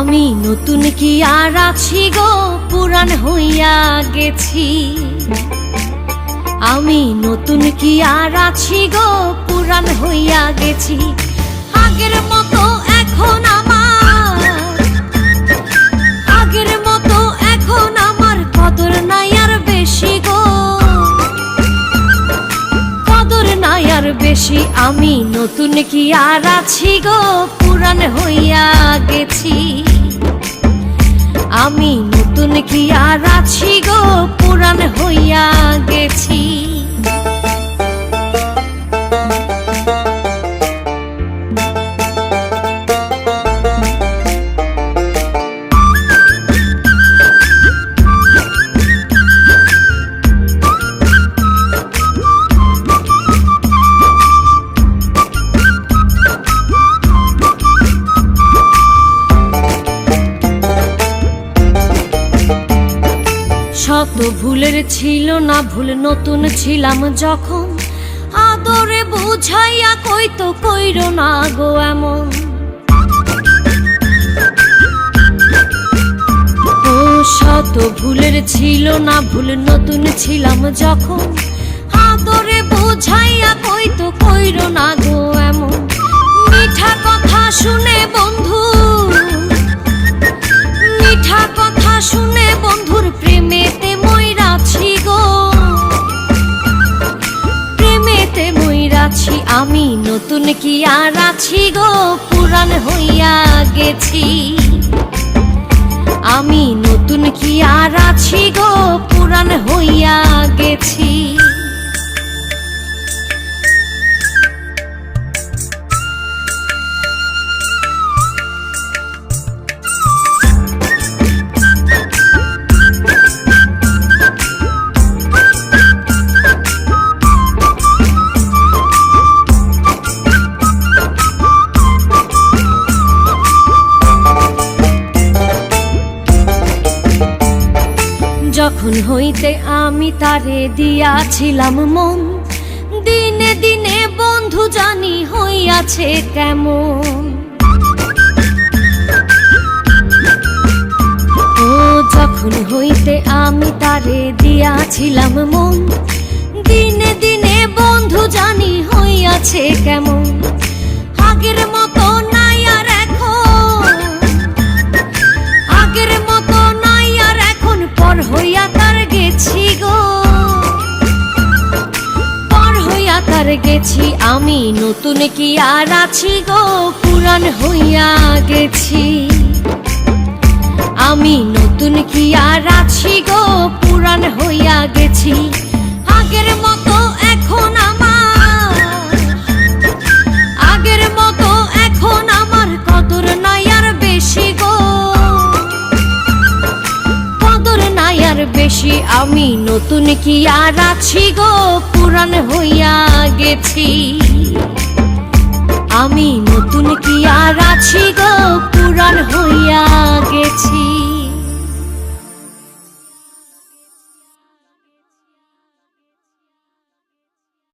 আমি নতুন কি আর আছি গো, পুরান হইয়া গেছি। আমি নতুন কি আর আছি গো, পুরান হইয়া গেছি। আগের মতো এখন আগের মতো এখন আমার কদর নাই আর বেশি গো, কদর নাই আর বেশি। আমি নতুন কি আর আছি গো, পুরান হইয়া গেছি। আমি নতুন কি আর আছি গো, পুরান হইয়া গেছি। শত ভুলের ছিল না ভুল, নতুন ছিলাম যখন। আদরে বুঝাইয়া কইতো কইরো না গো এমন। ও শত ভুলের ছিল না ভুল, নতুন ছিলাম যখন। আদরে বুঝাইয়া কইতো কইরো না গো এমন। মিঠা কথা শুনে বন্ধু, মিঠা কথা শুনে বন্ধুর প্রেমেতে মইরাছি গো, প্রেমেতে মইরাছি। আমি নতুন কি আর আছি গো, পুরান হইয়া গেছি। আমি নতুন কি আর আছি গো, পুরান হইয়া গেছি। যখন হইতে আমি তারে দিয়াছিলাম মন, দিনে দিনে বন্ধু জানি হইয়াছে কেমন। ও যখন হইতে আমি তারে দিয়াছিলাম মন, দিনে দিনে বন্ধু জানি হইয়াছে কেমন। আগের মতো নাই আর এখন, আগের মতো নাই আর এখন। পর হইয়া তার গেছি গো, পর হইয়া তার গেছি। আমি নতুন কি আর আছি গো, পুরান হইয়া গেছি। আমি নতুন কি আর আছি গো, পুরান হইয়া গেছি। আগের মতো এখন আগের মতো এখন আমার কদর নাই আর বেশি গো, কদর নাই আর বেশি। আমি নতুন কি আর আছি গো, পুরান হইয়া গেছি। আমি নতুন কি আর আছি গো।